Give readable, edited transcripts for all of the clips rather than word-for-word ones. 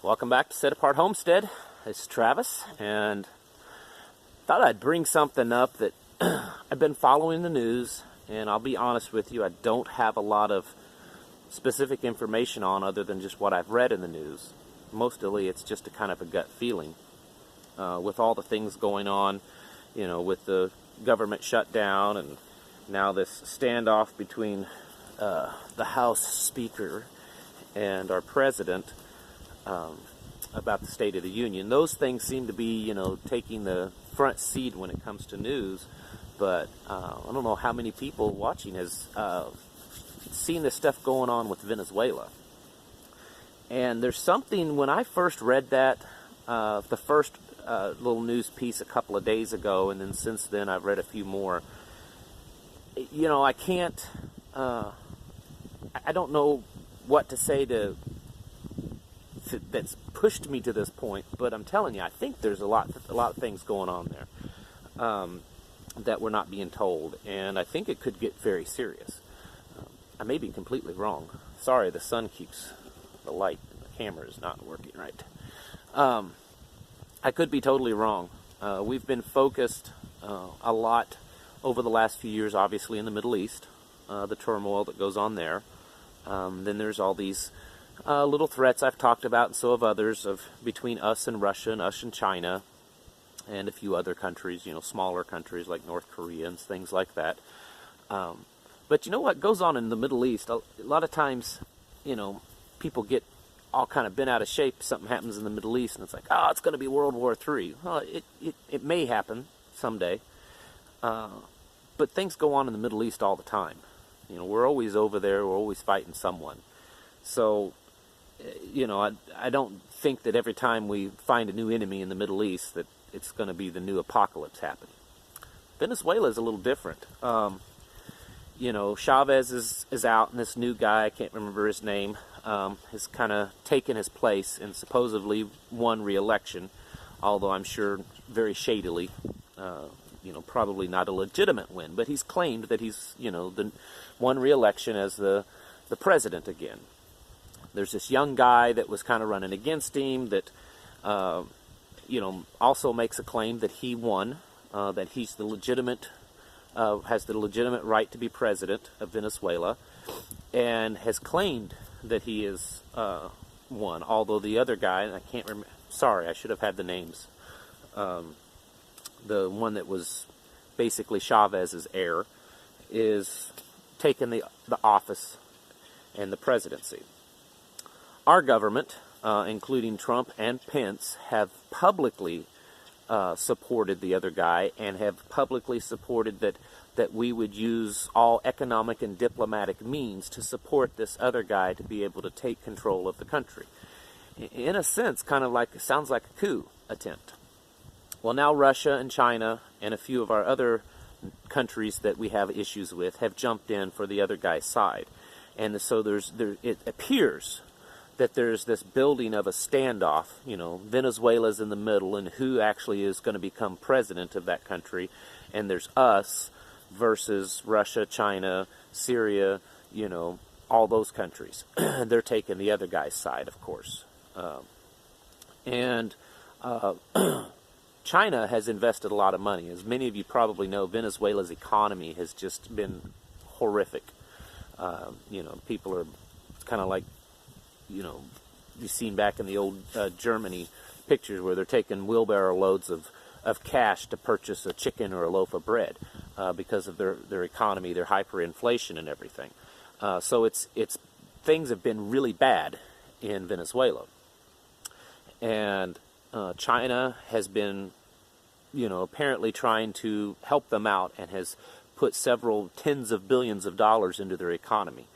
Welcome back to Set Apart Homestead. It's Travis, and thought I'd bring something up that I've been following the news, and I'll be honest with you, I don't have a lot of specific information on other than just what I've read in the news. Mostly it's just a kind of a gut feeling. With all the things going on, with the government shutdown and now this standoff between the House Speaker and our President, about the State of the Union. Those things seem to be, taking the front seat when it comes to news. But I don't know how many people watching has seen this stuff going on with Venezuela. And there's something, when I first read that, the first little news piece a couple of days ago, and then since then I've read a few more, I can't, I don't know what to say that's pushed me to this point, but I'm telling you, I think there's a lot of things going on there that we're not being told, and I think it could get very serious. I may be completely wrong. Sorry, the light in the camera is not working right. I could be totally wrong. We've been focused a lot over the last few years, obviously, in the Middle East, the turmoil that goes on there. Then there's all these little threats I've talked about, and so have others, of between us and Russia and us and China and a few other countries, smaller countries like North Korea and things like that. But what goes on in the Middle East, a lot of times, people get all kind of bent out of shape. Something happens in the Middle East and it's like, it's going to be World War III. Well, it may happen someday. But things go on in the Middle East all the time. We're always over there. We're always fighting someone. So, I don't think that every time we find a new enemy in the Middle East that it's going to be the new apocalypse happening. Venezuela is a little different. Chavez is out, and this new guy, I can't remember his name, has kind of taken his place and supposedly won re-election, although I'm sure very shadily. Probably not a legitimate win, but he's claimed that he's, won re-election as the president again. There's this young guy that was kind of running against him that, also makes a claim that he won, that he's the legitimate, has the legitimate right to be president of Venezuela, and has claimed that he is won. Although the other guy, and I can't remember, sorry, I should have had the names. The one that was basically Chavez's heir is taking the office and the presidency. Our government, including Trump and Pence, have publicly supported the other guy and have publicly supported that we would use all economic and diplomatic means to support this other guy to be able to take control of the country. In a sense, sounds like a coup attempt. Well, now Russia and China and a few of our other countries that we have issues with have jumped in for the other guy's side. And so it appears that there's this building of a standoff. Venezuela's in the middle, and who actually is going to become president of that country. And there's us versus Russia, China, Syria, all those countries. They're taking the other guy's side, of course. China has invested a lot of money. As many of you probably know, Venezuela's economy has just been horrific. People are kind of like, you've seen back in the old Germany pictures where they're taking wheelbarrow loads of cash to purchase a chicken or a loaf of bread because of their economy, their hyperinflation and everything. So things have been really bad in Venezuela. And China has been, apparently trying to help them out and has put several tens of billions of dollars into their economy.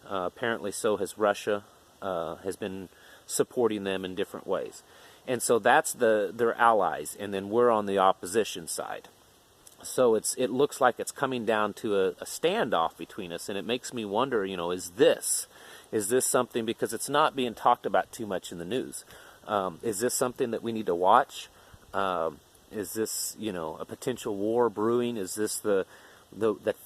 Apparently so has Russia, has been supporting them in different ways. And so that's their allies, and then we're on the opposition side. So it looks like it's coming down to a standoff between us, and it makes me wonder, is this something, because it's not being talked about too much in the news. Is this something that we need to watch? Is this, a potential war brewing? Is this the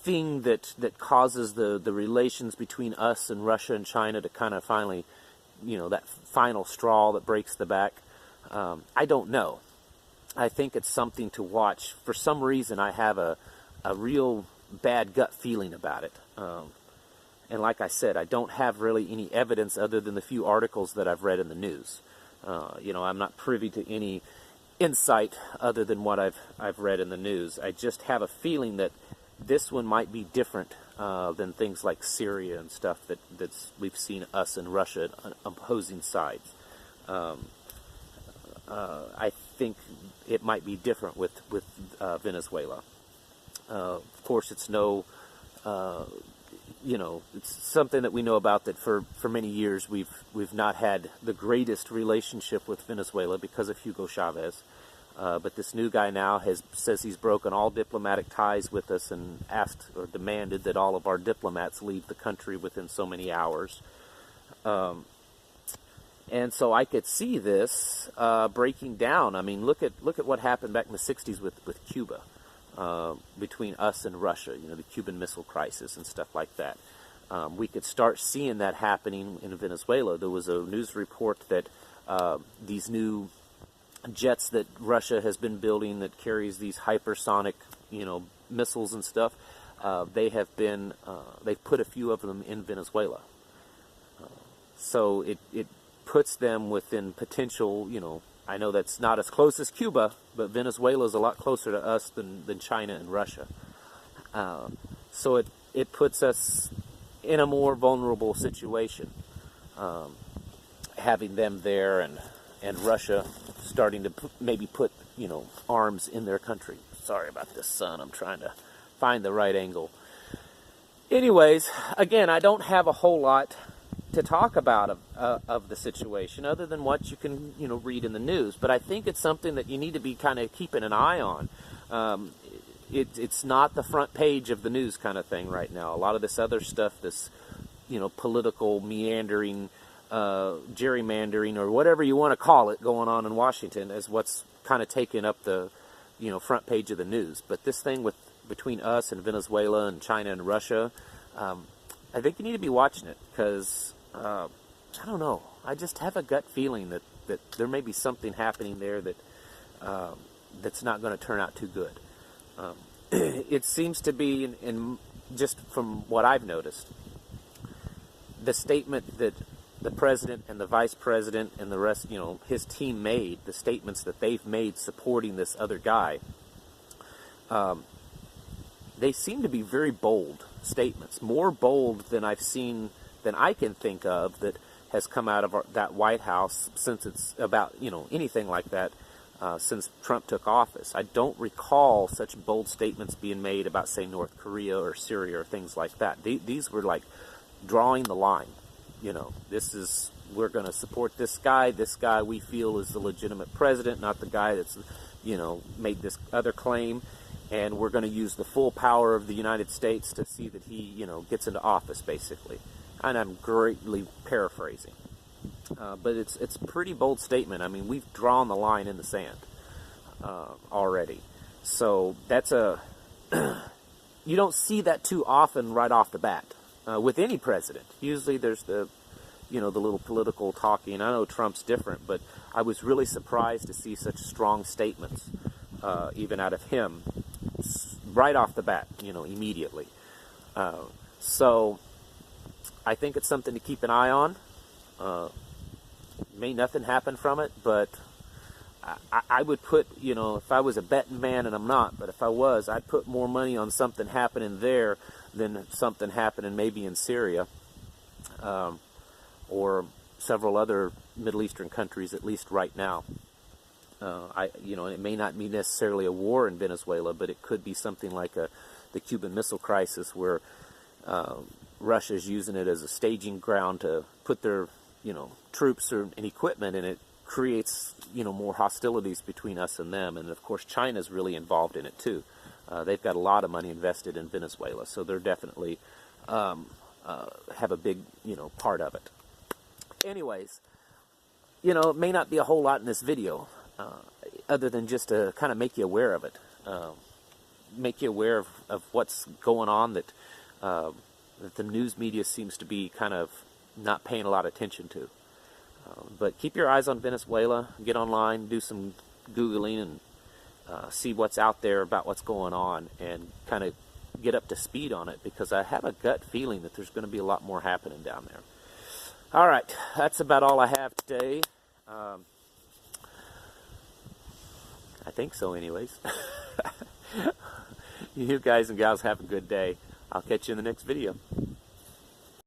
thing that causes the relations between us and Russia and China to kind of finally that final straw that breaks the back. I don't know. I think it's something to watch. For some reason, I have a real bad gut feeling about it. And like I said, I don't have really any evidence other than the few articles that I've read in the news. I'm not privy to any insight other than what I've read in the news. I just have a feeling that this one might be different than things like Syria and stuff that's we've seen us and Russia on opposing sides. I think it might be different with Venezuela. Of course, it's it's something that we know about, that for many years we've not had the greatest relationship with Venezuela because of Hugo Chavez. But this new guy now says he's broken all diplomatic ties with us and asked or demanded that all of our diplomats leave the country within so many hours. And so I could see this breaking down. I mean, look at what happened back in the 60s with Cuba, between us and Russia, the Cuban Missile Crisis and stuff like that. We could start seeing that happening in Venezuela. There was a news report that these new jets that Russia has been building that carries these hypersonic, missiles and stuff, they've put a few of them in Venezuela. So it puts them within potential, I know that's not as close as Cuba, but Venezuela is a lot closer to us than China and Russia. So it puts us in a more vulnerable situation, having them there and Russia starting to maybe put, arms in their country. Sorry about this, sun. I'm trying to find the right angle. Anyways, again, I don't have a whole lot to talk about of the situation other than what you can, read in the news. But I think it's something that you need to be kind of keeping an eye on. It's not the front page of the news kind of thing right now. A lot of this other stuff, this, political meandering, gerrymandering, or whatever you want to call it, going on in Washington is what's kind of taking up the, front page of the news. But this thing between us and Venezuela and China and Russia, I think you need to be watching it because, I don't know, I just have a gut feeling that there may be something happening there that's not going to turn out too good. It seems to be, in just from what I've noticed, the statement that the president and the vice president and the rest, his team made, the statements that they've made supporting this other guy, they seem to be very bold statements, more bold than I've seen, than I can think of, that has come out of that White House since it's about, anything like that, since Trump took office. I don't recall such bold statements being made about, say, North Korea or Syria or things like that. These were like drawing the line. We're going to support this guy we feel is the legitimate president, not the guy that's, made this other claim. And we're going to use the full power of the United States to see that he, gets into office, basically. And I'm greatly paraphrasing. But it's a pretty bold statement. I mean, we've drawn the line in the sand already. So that's you don't see that too often right off the bat with any president. Usually there's the little political talking. I know Trump's different, but I was really surprised to see such strong statements, even out of him, right off the bat, immediately. So I think it's something to keep an eye on. May nothing happen from it, but I would put, if I was a betting man, and I'm not, but if I was, I'd put more money on something happening there than something happening maybe in Syria, or several other Middle Eastern countries, at least right now. It may not be necessarily a war in Venezuela, but it could be something like the Cuban Missile Crisis, where Russia's using it as a staging ground to put their, troops and equipment, and it creates, more hostilities between us and them. And of course, China's really involved in it too. They've got a lot of money invested in Venezuela, so they're definitely have a big, part of it. Anyways, it may not be a whole lot in this video, other than just to kind of make you aware of it, make you aware of what's going on that the news media seems to be kind of not paying a lot of attention to. But keep your eyes on Venezuela. Get online, do some Googling, and see what's out there about what's going on, and kind of get up to speed on it, because I have a gut feeling that there's going to be a lot more happening down there. All right, that's about all I have today. I think so anyways. You guys and gals have a good day. I'll catch you in the next video.